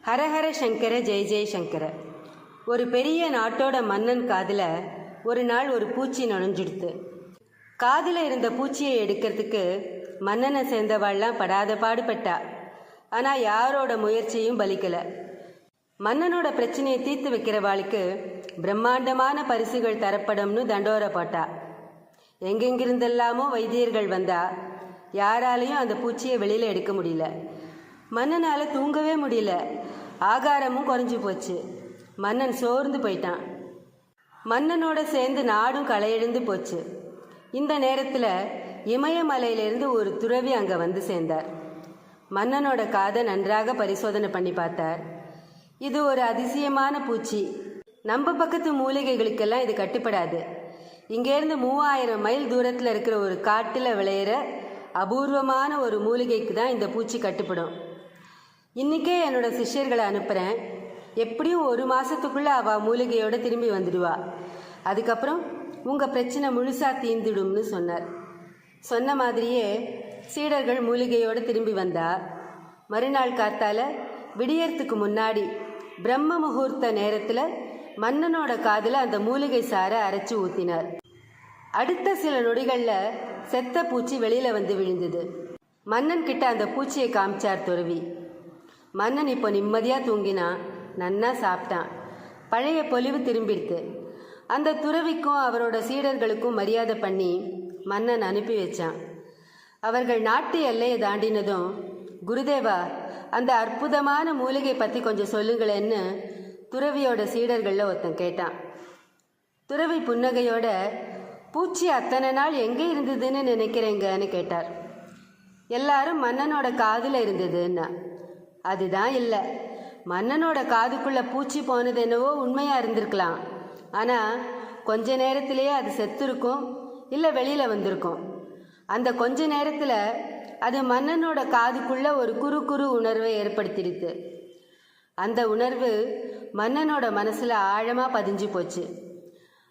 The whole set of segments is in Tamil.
ஹரஹர சங்கர ஜெய ஜெயசங்கர. ஒரு பெரிய நாட்டோட மன்னன் காதில் ஒரு நாள் ஒரு பூச்சி நுழைஞ்சிடுத்து. காதில் இருந்த பூச்சியை எடுக்கிறதுக்கு மன்னனை சேர்ந்தவாள்லாம் படாத பாடுபட்டா. ஆனால் யாரோட முயற்சியும் பலிக்கலை. மன்னனோட பிரச்சனையை தீர்த்து வைக்கிறவாளுக்கு பிரம்மாண்டமான பரிசுகள் தரப்படும்னு தண்டோரை போட்டா. எங்கெங்கிருந்தெல்லாமோ வைத்தியர்கள் வந்தா யாராலையும் அந்த பூச்சியை வெளியில் எடுக்க முடியல. மன்னனால் தூங்கவே முடியல. ஆகாரமும் குறைஞ்சி போச்சு. மன்னன் சோர்ந்து போயிட்டான். மன்னனோட சேர்ந்து நாடும் களையெழுந்து போச்சு. இந்த நேரத்தில் இமயமலையிலிருந்து ஒரு துறவி அங்கே வந்து சேர்ந்தார். மன்னனோட காதை நன்றாக பரிசோதனை பண்ணி பார்த்தார். இது ஒரு அதிசயமான பூச்சி. நம்ம பக்கத்து மூலிகைகளுக்கெல்லாம் இது கட்டுப்படாது. இங்கேருந்து 3000 மைல் தூரத்தில் இருக்கிற ஒரு காட்டில் விளையிற அபூர்வமான ஒரு மூலிகைக்கு தான் இந்த பூச்சி கட்டுப்படும். இன்றைக்கே என்னோட சிஷ்யர்களை அனுப்புகிறேன். எப்படியும் 1 மாதத்துக்குள்ளே அவள் மூலிகையோடு திரும்பி வந்துடுவா. அதுக்கப்புறம் உங்கள் பிரச்சனை முழுசாக தீர்ந்துடும்னு சொன்னார். சொன்ன மாதிரியே சீடர்கள் மூலிகையோடு திரும்பி வந்தா. மறுநாள் காத்தால விடியறதுக்கு முன்னாடி பிரம்ம முகூர்த்த நேரத்தில் மன்னனோட காதில் அந்த மூலிகை சாரை அரைச்சி ஊற்றினார். அடுத்த சில நொடிகளில் செத்த பூச்சி வெளியில் வந்து விழுந்தது. மன்னன் கிட்ட அந்த பூச்சியை காமிச்சார் துறவி. மன்னன் இப்போ நிம்மதியாக தூங்கினான். நன்னா சாப்பிட்டான். பழைய பொலிவு திரும்பிடுத்து. அந்த துறவிக்கும் அவரோட சீடர்களுக்கும் மரியாதை பண்ணி மன்னன் அனுப்பி வச்சான். அவர்கள் நாட்டு எல்லையை தாண்டினதும், குருதேவா, அந்த அற்புதமான மூலிகை பற்றி கொஞ்சம் சொல்லுங்களேன்னு துறவியோட சீடர்களில் ஒருத்தன் கேட்டான். துறவி புன்னகையோட, பூச்சி அத்தனை நாள் எங்கே இருந்ததுன்னு நினைக்கிறேங்கன்னு கேட்டார். எல்லாரும் மன்னனோட காதில் இருந்ததுன்னா. அதுதான் இல்லை. மன்னனோட காதுக்குள்ளே பூச்சி போனது என்னவோ உண்மையாக இருந்திருக்கலாம். ஆனால் கொஞ்ச நேரத்திலேயே அது செத்துருக்கும், இல்லை வெளியில் வந்திருக்கும். அந்த கொஞ்ச நேரத்தில் அது மன்னனோட காதுக்குள்ளே ஒரு குறு உணர்வை ஏற்படுத்திடுது. அந்த உணர்வு மன்னனோட மனசில் ஆழமாக பதிஞ்சு போச்சு.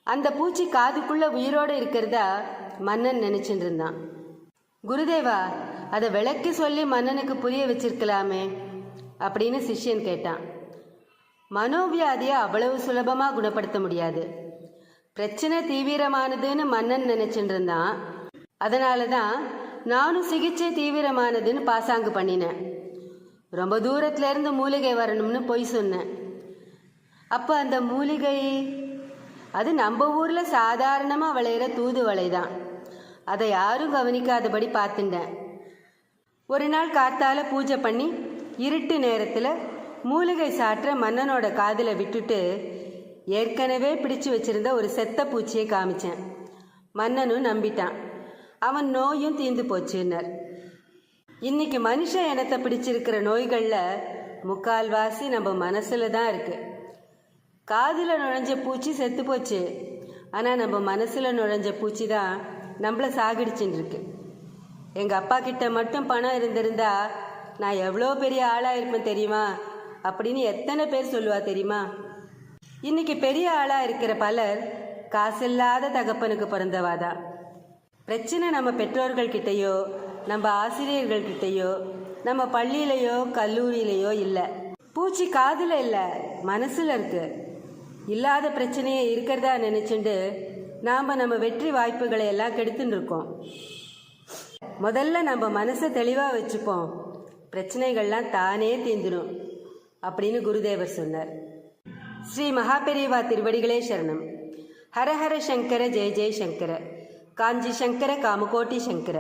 அந்த பூச்சி காதுக்குள்ளே உயிரோடு இருக்கிறதா மன்னன் நினச்சிட்டு இருந்தான். குருதேவா, அதை விளக்கி சொல்லி மன்னனுக்கு புரிய வச்சிருக்கலாமே அப்படின்னு சிஷ்யன் கேட்டான். மனோவியாதியை அவ்வளவு சுலபமாக குணப்படுத்த முடியாது. பிரச்சனை தீவிரமானதுன்னு மன்னன் நினைச்சிட்டு இருந்தான். அதனால தான் நானும் சிகிச்சை தீவிரமானதுன்னு பாசாங்கு பண்ணினேன். ரொம்ப தூரத்துல இருந்து மூலிகை வரணும்னு பொய் சொன்னேன். அப்போ அந்த மூலிகை அது நம்ம ஊரில் சாதாரணமாக விளையிற தூதுவளை தான். அதை யாரும் கவனிக்காதபடி பார்த்துட்டேன். ஒரு நாள் காத்தால பூஜை பண்ணி இருட்டு நேரத்தில் மூலிகை சாற்ற மன்னனோட காதில் விட்டுட்டு ஏற்கனவே பிடிச்சு வச்சிருந்த ஒரு செத்த பூச்சியை காமிச்சேன். மன்னனும் நம்பிட்டான். அவன் நோயும் தீர்ந்து போச்சுன்னார். இன்னைக்கு மனுஷ இனத்தை பிடிச்சிருக்கிற நோய்களில் 3/4 நம்ம மனசில் தான் இருக்கு. காதில் நுழைஞ்ச பூச்சி செத்து போச்சு. ஆனால் நம்ம மனசில் நுழைஞ்ச பூச்சி தான் நம்மளை சாகிடுச்சுன்னு இருக்கு. எங்கள் அப்பா கிட்ட மட்டும் பணம் இருந்திருந்தா நான் எவ்வளோ பெரிய ஆளாக இருப்பேன் தெரியுமா அப்படின்னு எத்தனை பேர் சொல்லுவா தெரியுமா? இன்னைக்கு பெரிய ஆளாக இருக்கிற பலர் காசில்லாத தகப்பனுக்கு பிறந்தவாதான். பிரச்சனை நம்ம பெற்றோர்கள்கிட்டையோ, நம்ம ஆசிரியர்கள்கிட்டையோ, நம்ம பள்ளியிலையோ கல்லூரியிலையோ இல்லை. பூச்சி காதில் இல்லை, மனசில் இருக்கு. இல்லாத பிரச்சனையே இருக்கிறதா நினைச்சுண்டு நாம் நம்ம வெற்றி வாய்ப்புகளை எல்லாம் கெடுத்துன்னு இருக்கோம். முதல்ல நம்ம மனசை தெளிவாக வச்சுப்போம். பிரச்சனைகள்லாம் தானே தீந்துடும் அப்படின்னு குருதேவர் சொன்னார். ஸ்ரீ மகாபெரிவா திருவடிகளே சரணம். ஹரஹர சங்கர ஜெய ஜெயசங்கர. காஞ்சி சங்கர காமகோட்டி சங்கர.